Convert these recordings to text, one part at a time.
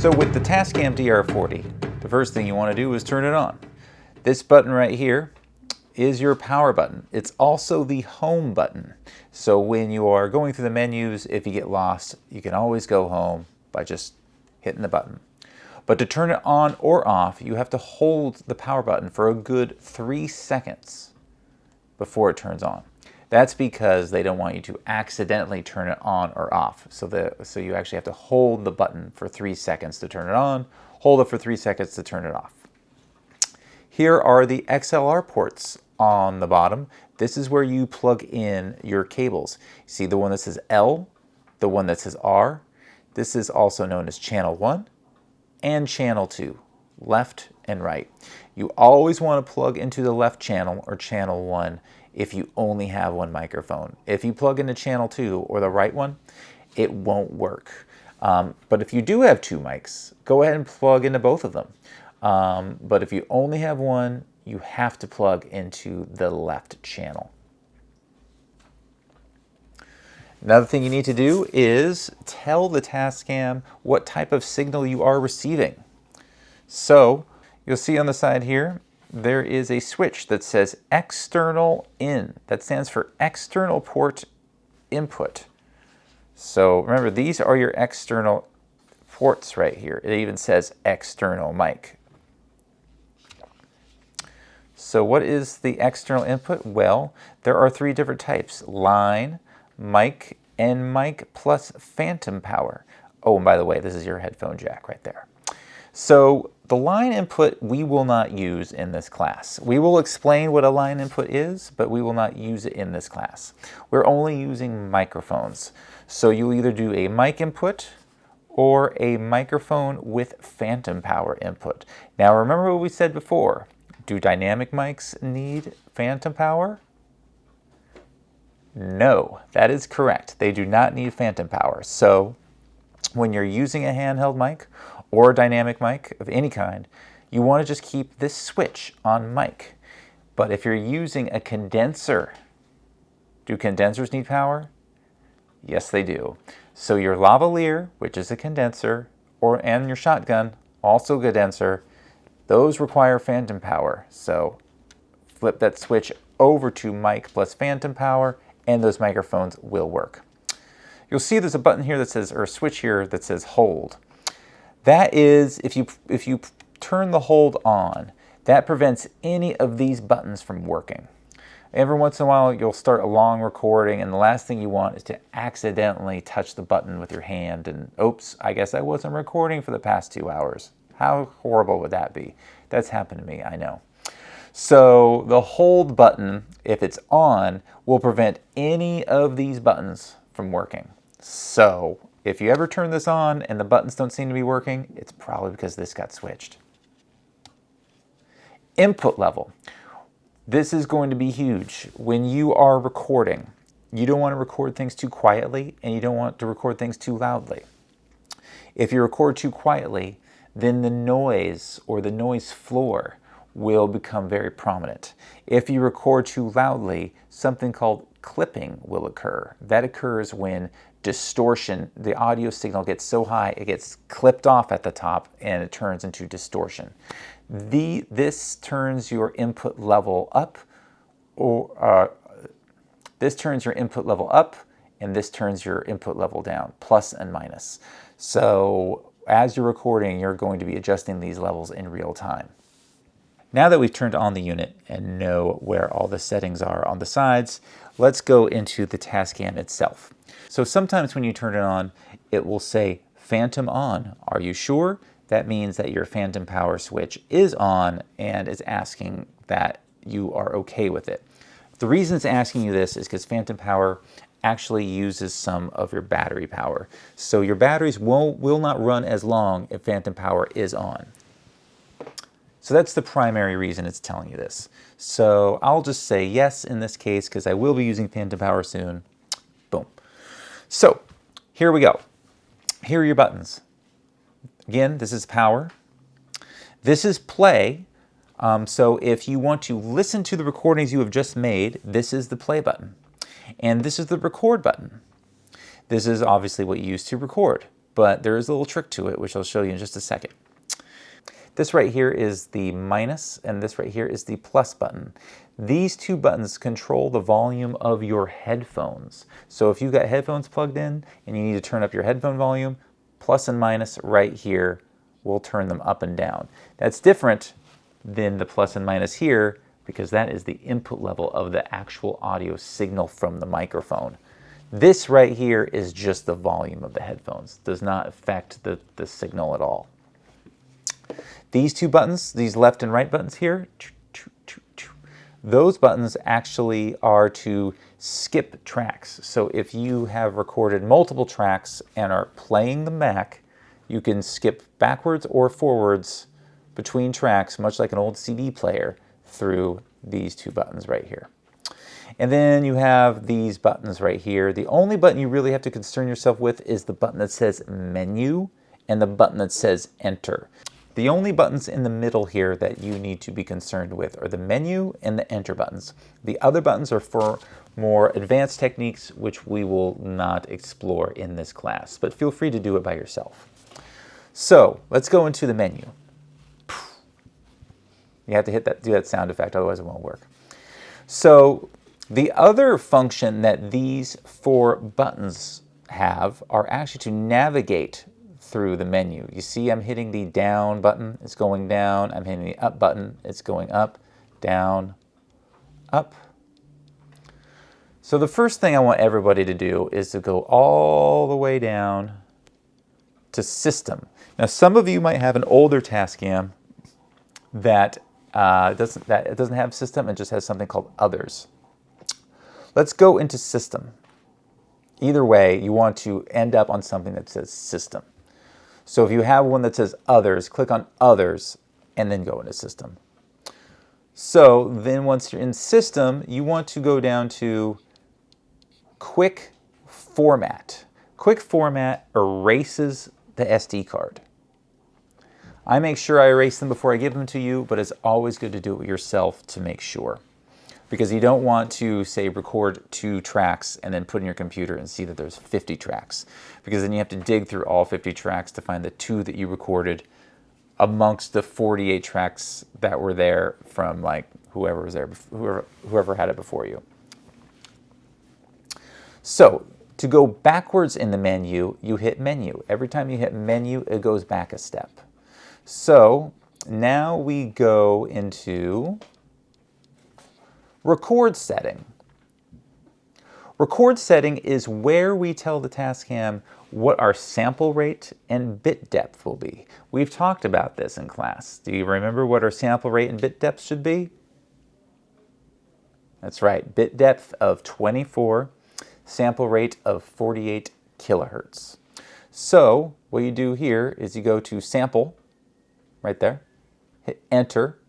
So with the Tascam DR-40, the first thing you want to do is turn it on. This button right here is your power button. It's also the home button. So when you are going through the menus, if you get lost, you can always go home by just hitting the button. But to turn it on or off, you have to hold the power button for a good 3 seconds before it turns on. That's because they don't want you to accidentally turn it on or off. So you actually have to hold the button for 3 seconds to turn it on, hold it for 3 seconds to turn it off. Here are the XLR ports on the bottom. This is where you plug in your cables. See the one that says L, the one that says R. This is also known as channel 1 and channel 2, left and right. You always want to plug into the left channel or channel 1 if you only have one microphone. If you plug into channel 2 or the right one, it won't work. But if you do have 2 mics, go ahead and plug into both of them. But if you only have one, you have to plug into the left channel. Another thing you need to do is tell the Tascam what type of signal you are receiving. So you'll see on the side here, there is a switch that says external in. That stands for external port input. So remember, these are your external ports right here. It even says external mic. So what is the external input? Well, there are 3 different types: line, mic, and mic plus phantom power. Oh, and by the way, this is your headphone jack right there. So the line input we will not use in this class. We will explain what a line input is, but we will not use it in this class. We're only using microphones. So you'll either do a mic input or a microphone with phantom power input. Now remember what we said before. Do dynamic mics need phantom power? No, that is correct. They do not need phantom power. So when you're using a handheld mic or a dynamic mic of any kind, you want to just keep this switch on mic. But if you're using a condenser, do condensers need power? Yes, they do. So your lavalier, which is a condenser, and your shotgun, also a condenser, those require phantom power. So flip that switch over to mic plus phantom power, and those microphones will work. You'll see there's a button here that says, or a switch here that says hold. That is, if you turn the hold on, that prevents any of these buttons from working. Every once in a while, you'll start a long recording, and the last thing you want is to accidentally touch the button with your hand, and oops, I guess I wasn't recording for the past 2 hours. How horrible would that be? That's happened to me, I know. So the hold button, if it's on, will prevent any of these buttons from working. So if you ever turn this on and the buttons don't seem to be working, it's probably because this got switched. Input level. This is going to be huge. When you are recording, you don't want to record things too quietly, and you don't want to record things too loudly. If you record too quietly, then the noise or the noise floor will become very prominent. If you record too loudly, something called clipping will occur. That occurs when distortion, the audio signal gets so high, it gets clipped off at the top and it turns into distortion. This turns your input level up, this turns your input level up, and this turns your input level down, plus and minus. So as you're recording, you're going to be adjusting these levels in real time. Now that we've turned on the unit and know where all the settings are on the sides, let's go into the Tascam itself. So sometimes when you turn it on, it will say phantom on. Are you sure? That means that your phantom power switch is on and is asking that you are okay with it. The reason it's asking you this is because phantom power actually uses some of your battery power. So your batteries will not run as long if phantom power is on. So that's the primary reason it's telling you this. So I'll just say yes in this case because I will be using phantom power soon. Boom. So here we go. Here are your buttons. Again, this is power. This is play. So if you want to listen to the recordings you have just made, this is the play button. And this is the record button. This is obviously what you use to record. but there is a little trick to it, which I'll show you in just a second. This right here is the minus, and this right here is the plus button. These two buttons control the volume of your headphones. So if you've got headphones plugged in and you need to turn up your headphone volume, plus and minus right here will turn them up and down. That's different than the plus and minus here because that is the input level of the actual audio signal from the microphone. This right here is just the volume of the headphones. Does not affect the signal at all. These two buttons, these left and right buttons here, those buttons actually are to skip tracks. So if you have recorded multiple tracks and are playing them back, you can skip backwards or forwards between tracks, much like an old CD player, through these two buttons right here. And then you have these buttons right here. The only button you really have to concern yourself with is the button that says menu and the button that says enter. The only buttons in the middle here that you need to be concerned with are the menu and the enter buttons. The other buttons are for more advanced techniques, which we will not explore in this class, but feel free to do it by yourself. So let's go into the menu. You have to do that sound effect, otherwise it won't work. So the other function that these four buttons have are actually to navigate through the menu. You see I'm hitting the down button, it's going down. I'm hitting the up button, it's going up, down, up. So the first thing I want everybody to do is to go all the way down to system. Now some of you might have an older Tascam that doesn't have system and just has something called others. Let's go into system. Either way, you want to end up on something that says system. So if you have one that says others, click on others and then go into system. So then once you're in system, you want to go down to quick format. Quick format erases the SD card. I make sure I erase them before I give them to you, but it's always good to do it yourself to make sure. Because you don't want to, say, record 2 tracks and then put in your computer and see that there's 50 tracks. Because then you have to dig through all 50 tracks to find the 2 that you recorded amongst the 48 tracks that were there from like whoever was there, whoever had it before you. So to go backwards in the menu, you hit menu. Every time you hit menu, it goes back a step. So now we go into record setting. Record setting is where we tell the Tascam what our sample rate and bit depth will be. We've talked about this in class. Do you remember what our sample rate and bit depth should be? That's right, bit depth of 24, sample rate of 48 kilohertz. So what you do here is you go to sample, right there, hit enter,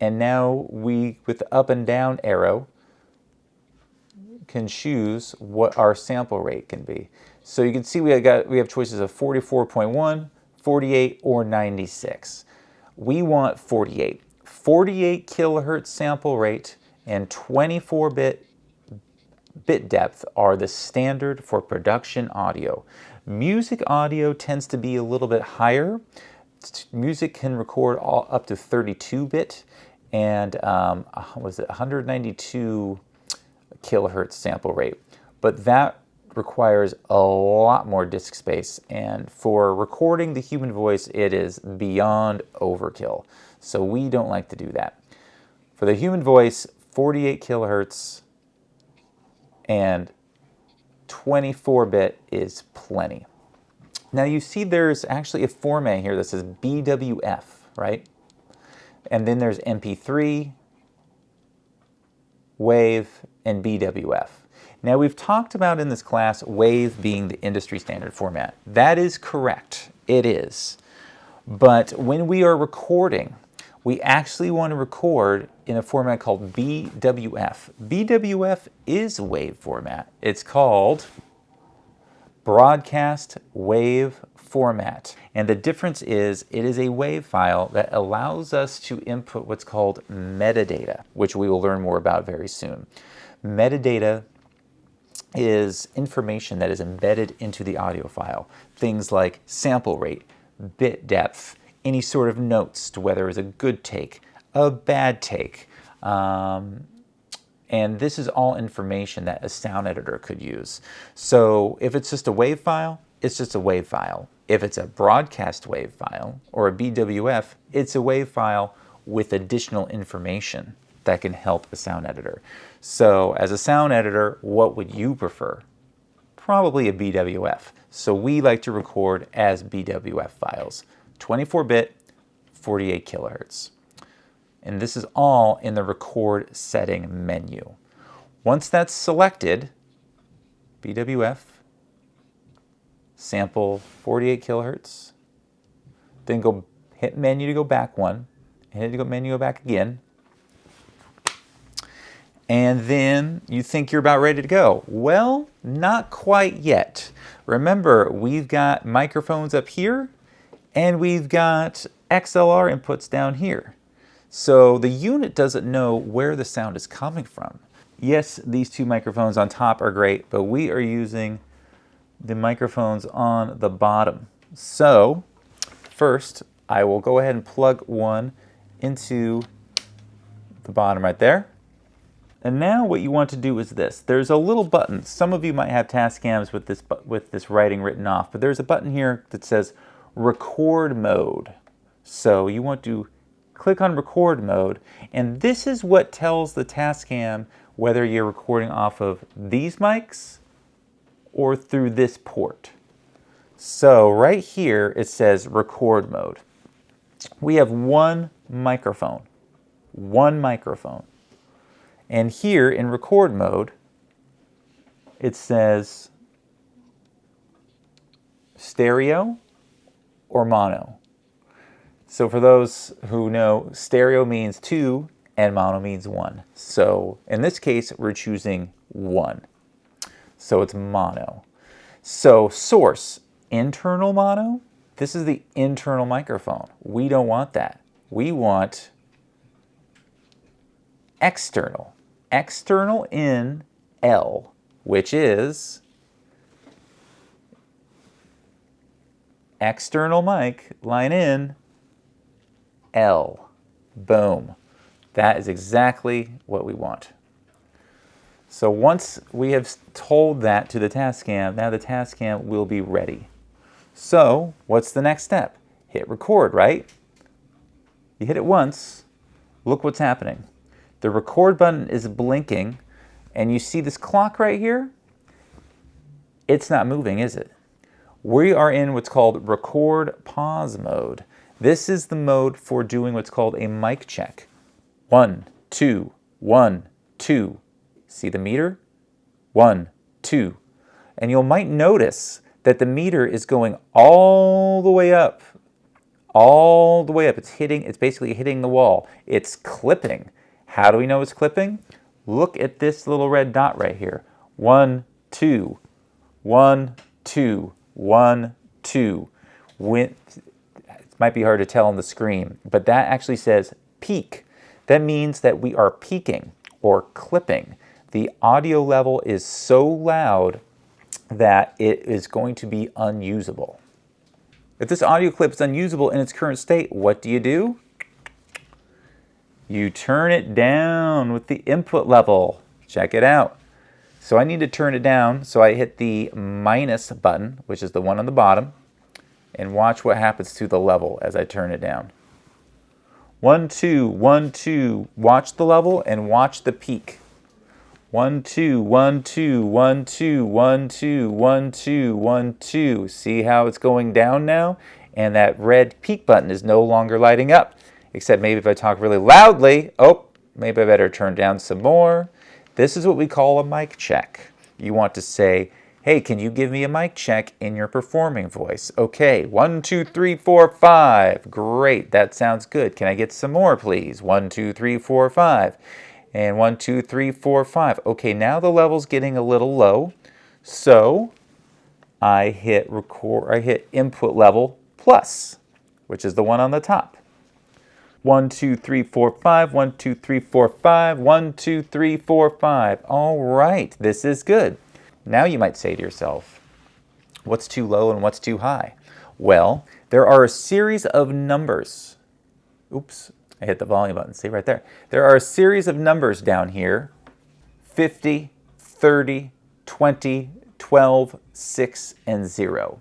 and now we, with the up and down arrow, can choose what our sample rate can be. So you can see we have choices of 44.1, 48, or 96. We want 48. 48 kilohertz sample rate and 24-bit bit depth are the standard for production audio. Music audio tends to be a little bit higher. Music can record up to 32-bit and was it 192 kilohertz sample rate, but that requires a lot more disk space, and for recording the human voice it is beyond overkill, so we don't like to do that. For the human voice, 48 kilohertz and 24-bit is plenty. Now you see there's actually a format here that says BWF, right? And then there's MP3, WAV, and BWF. Now we've talked about in this class WAV being the industry standard format. That is correct, it is. But when we are recording, we actually want to record in a format called BWF. BWF is WAV format. It's called Broadcast Wave Format. And the difference is it is a WAV file that allows us to input what's called metadata, which we will learn more about very soon. Metadata is information that is embedded into the audio file. Things like sample rate, bit depth, any sort of notes to whether it was a good take, a bad take. And this is all information that a sound editor could use. So if it's just a WAV file, it's just a WAV file. If it's a broadcast WAV file or a BWF, it's a WAV file with additional information that can help a sound editor. So as a sound editor, what would you prefer? Probably a BWF. So we like to record as BWF files, 24-bit, 48 kilohertz. And this is all in the record setting menu. Once that's selected, BWF, sample 48 kilohertz, then go hit menu to go back one, hit menu to go back again, and then you think you're about ready to go. Well, not quite yet. Remember, we've got microphones up here, and we've got XLR inputs down here. So the unit doesn't know where the sound is coming from. Yes, these two microphones on top are great, but we are using the microphones on the bottom. So first, I will go ahead and plug one into the bottom right there. And now what you want to do is this. There's a little button. Some of you might have Tascams with this writing written off, but there's a button here that says record mode. So you want to click on record mode, and this is what tells the Tascam whether you're recording off of these mics or through this port. So right here it says record mode. We have one microphone. And here in record mode, it says stereo or mono. So for those who know, stereo means 2 and mono means 1. So in this case, we're choosing 1. So it's mono. So source, internal mono. This is the internal microphone. We don't want that. We want external. External in L, which is external mic, line in L. Boom. That is exactly what we want. So once we have told that to the Tascam, now the Tascam will be ready. So what's the next step? Hit record, right? You hit it once, look what's happening. The record button is blinking, and you see this clock right here? It's not moving, is it? We are in what's called record pause mode. This is the mode for doing what's called a mic check. 1, 2, 1, 2. See the meter? 1, 2. And you might notice that the meter is going all the way up. All the way up. It's basically hitting the wall. It's clipping. How do we know it's clipping? Look at this little red dot right here. 1, 2, 1, 2, 1, 2. It might be hard to tell on the screen, but that actually says peak. That means that we are peaking or clipping. The audio level is so loud that it is going to be unusable. If this audio clip is unusable in its current state, what do? You turn it down with the input level. Check it out. So I need to turn it down, so I hit the minus button, which is the one on the bottom, and watch what happens to the level as I turn it down. 1, 2, 1, 2. Watch the level and watch the peak. 1, 2, 1, 2, 1, 2, 1, 2, 1, 2, 1, 2. See how it's going down now? And that red peak button is no longer lighting up. Except maybe if I talk really loudly, maybe I better turn down some more. This is what we call a mic check. You want to say, hey, can you give me a mic check in your performing voice? Okay, 1, 2, 3, 4, 5. Great, that sounds good. Can I get some more, please? 1, 2, 3, 4, 5. And 1, 2, 3, 4, 5. Okay, now the level's getting a little low. So I hit input level plus, which is the one on the top. 1, 2, 3, 4, 5, 1, 2, 3, 4, 5, 1, 2, 3, 4, 5. All right, this is good. Now you might say to yourself, what's too low and what's too high? Well, there are a series of numbers. Oops, I hit the volume button, see right there. There are a series of numbers down here, 50, 30, 20, 12, 6, and 0.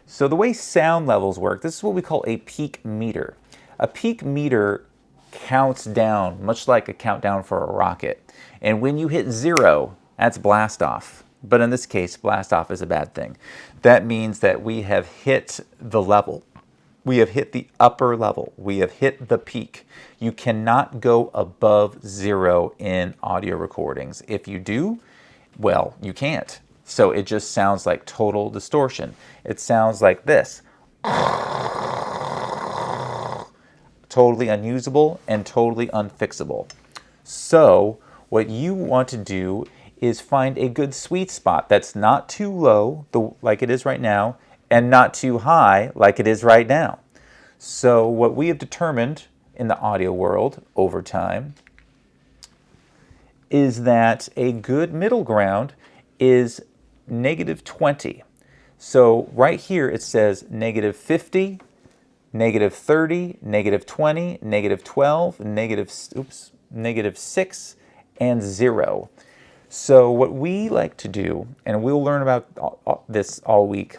So the way sound levels work, this is what we call a peak meter. A peak meter counts down, much like a countdown for a rocket. And when you hit 0, that's blast off. But in this case, blast off is a bad thing. That means that we have hit the level. We have hit the upper level. We have hit the peak. You cannot go above 0 in audio recordings. If you do, well, you can't. So it just sounds like total distortion. It sounds like this. Totally unusable and totally unfixable. So what you want to do is find a good sweet spot that's not too low, like it is right now, and not too high, like it is right now. So what we have determined in the audio world over time is that a good middle ground is -20. So right here it says -50, -30, -20, -12, -6, and 0. So what we like to do, and we'll learn about this all week,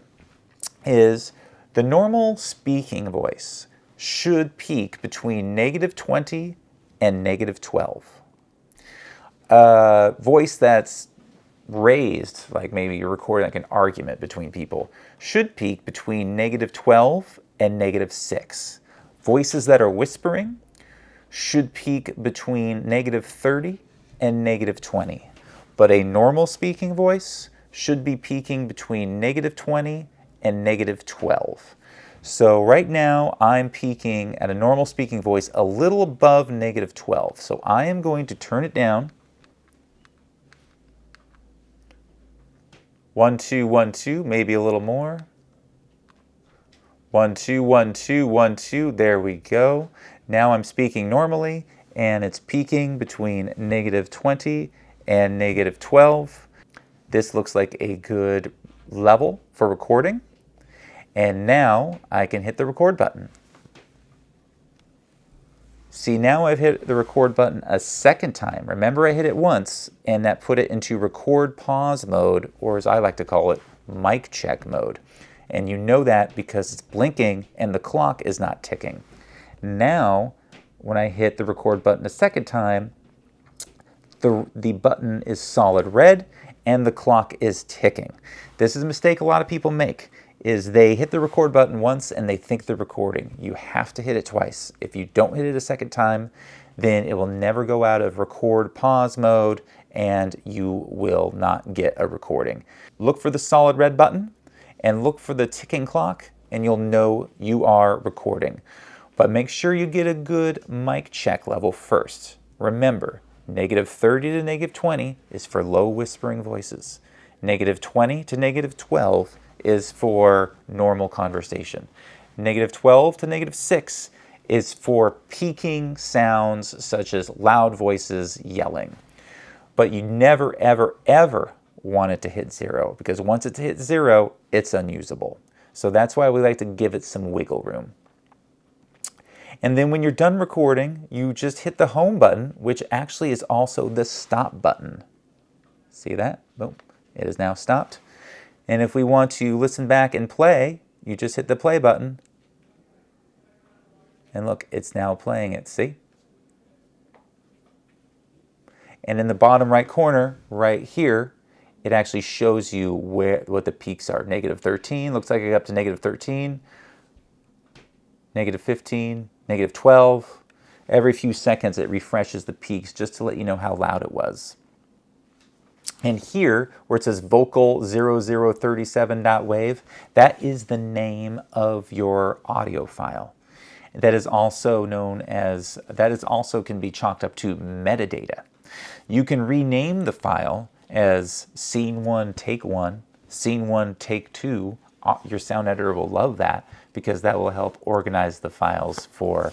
is the normal speaking voice should peak between -20 and -12. A voice that's raised, like maybe you're recording like an argument between people, should peak between -12 and -6. Voices that are whispering should peak between -30 and -20. But a normal speaking voice should be peaking between -20 and -12. So right now I'm peaking at a normal speaking voice a little above -12. So I am going to turn it down. 1, 2, 1, 2, maybe a little more. 1, 2, 1, 2, 1, 2, there we go. Now I'm speaking normally and it's peaking between -20 and -12. This looks like a good level for recording. And now I can hit the record button. See, now I've hit the record button a second time. Remember, I hit it once and that put it into record pause mode, or as I like to call it, mic check mode. And you know that because it's blinking and the clock is not ticking. Now, when I hit the record button a second time, the button is solid red and the clock is ticking. This is a mistake a lot of people make, is they hit the record button once and they think they're recording. You have to hit it twice. If you don't hit it a second time, then it will never go out of record pause mode and you will not get a recording. Look for the solid red button and look for the ticking clock and you'll know you are recording. But make sure you get a good mic check level first. Remember, -30 to -20 is for low whispering voices. -20 to -12 is for normal conversation. -12 to -6 is for peaking sounds such as loud voices yelling. But you never, ever, ever want it to hit 0 because once it's hit 0, it's unusable. So that's why we like to give it some wiggle room. And then when you're done recording, you just hit the home button, which actually is also the stop button. See that? Boom. It is now stopped. And if we want to listen back and play, you just hit the play button. And look, it's now playing it, see? And in the bottom right corner, right here, it actually shows you what the peaks are. -13, looks like I got up to -13, -15, -12. Every few seconds it refreshes the peaks just to let you know how loud it was. And here, where it says vocal 0037.wave, that is the name of your audio file. That is also known as, that is also can be chalked up to metadata. You can rename the file as scene 1, take 1, scene 1, take 2. Your sound editor will love that because that will help organize the files for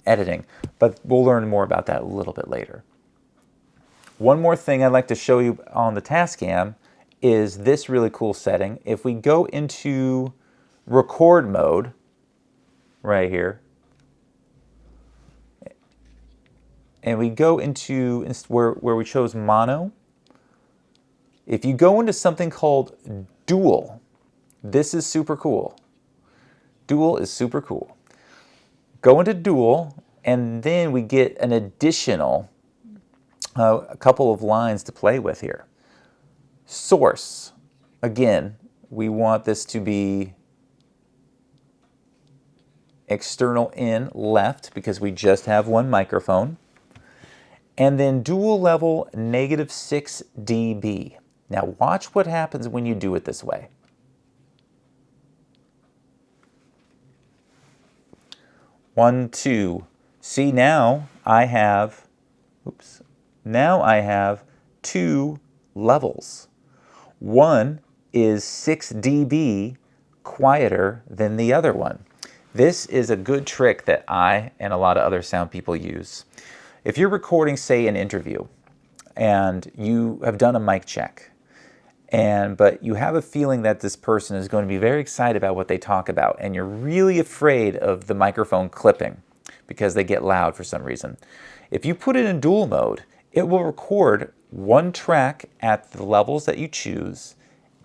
editing. But we'll learn more about that a little bit later. One more thing I'd like to show you on the Tascam is this really cool setting. If we go into record mode right here, and we go into where we chose mono, if you go into something called dual, this is super cool. Dual is super cool. Go into dual, and then we get an additional a couple of lines to play with here. Source, again, we want this to be external in left because we just have one microphone. And then dual level -6 dB. Now watch what happens when you do it this way. One, two. See, now I have, now I have two levels. One is 6 dB quieter than the other one. This is a good trick that I and a lot of other sound people use. If you're recording, say, an interview, and you have done a mic check, but you have a feeling that this person is going to be very excited about what they talk about, and you're really afraid of the microphone clipping because they get loud for some reason. If you put it in dual mode, it will record one track at the levels that you choose,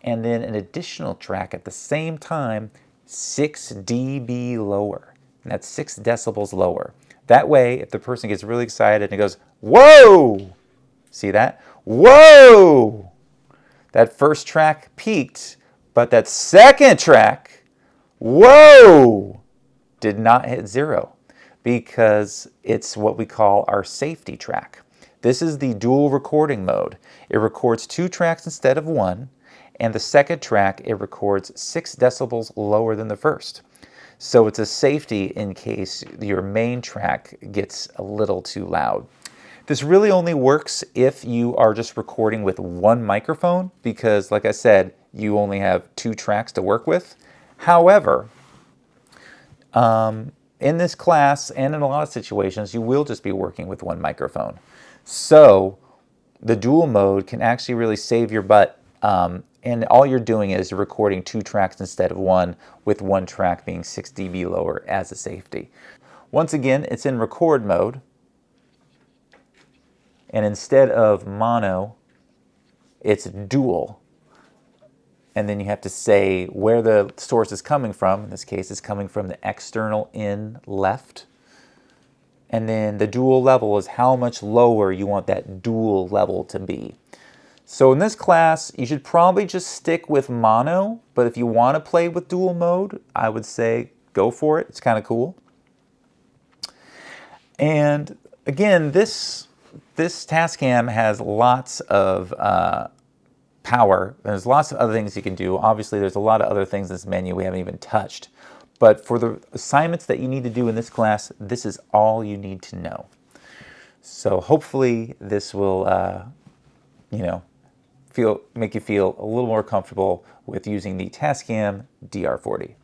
and then an additional track at the same time, 6 dB lower. And that's 6 decibels lower. That way, if the person gets really excited and goes, whoa! See that? Whoa! That first track peaked, but that second track, whoa, did not hit 0 because it's what we call our safety track. This is the dual recording mode. It records 2 tracks instead of 1, and the second track, it records 6 decibels lower than the first. So it's a safety in case your main track gets a little too loud. This really only works if you are just recording with one microphone because, like I said, you only have 2 tracks to work with. However, in this class and in a lot of situations, you will just be working with one microphone. So the dual mode can actually really save your butt, and all you're doing is recording 2 tracks instead of 1, with one track being 6 dB lower as a safety. Once again, it's in record mode. And instead of mono, it's dual. And then you have to say where the source is coming from. In this case, it's coming from the external in left. And then the dual level is how much lower you want that dual level to be. So in this class, you should probably just stick with mono. But if you want to play with dual mode, I would say go for it. It's kind of cool. And again, this Tascam has lots of power. There's lots of other things you can do. Obviously, there's a lot of other things in this menu we haven't even touched. But for the assignments that you need to do in this class, this is all you need to know. So hopefully this will, make you feel a little more comfortable with using the Tascam DR-40.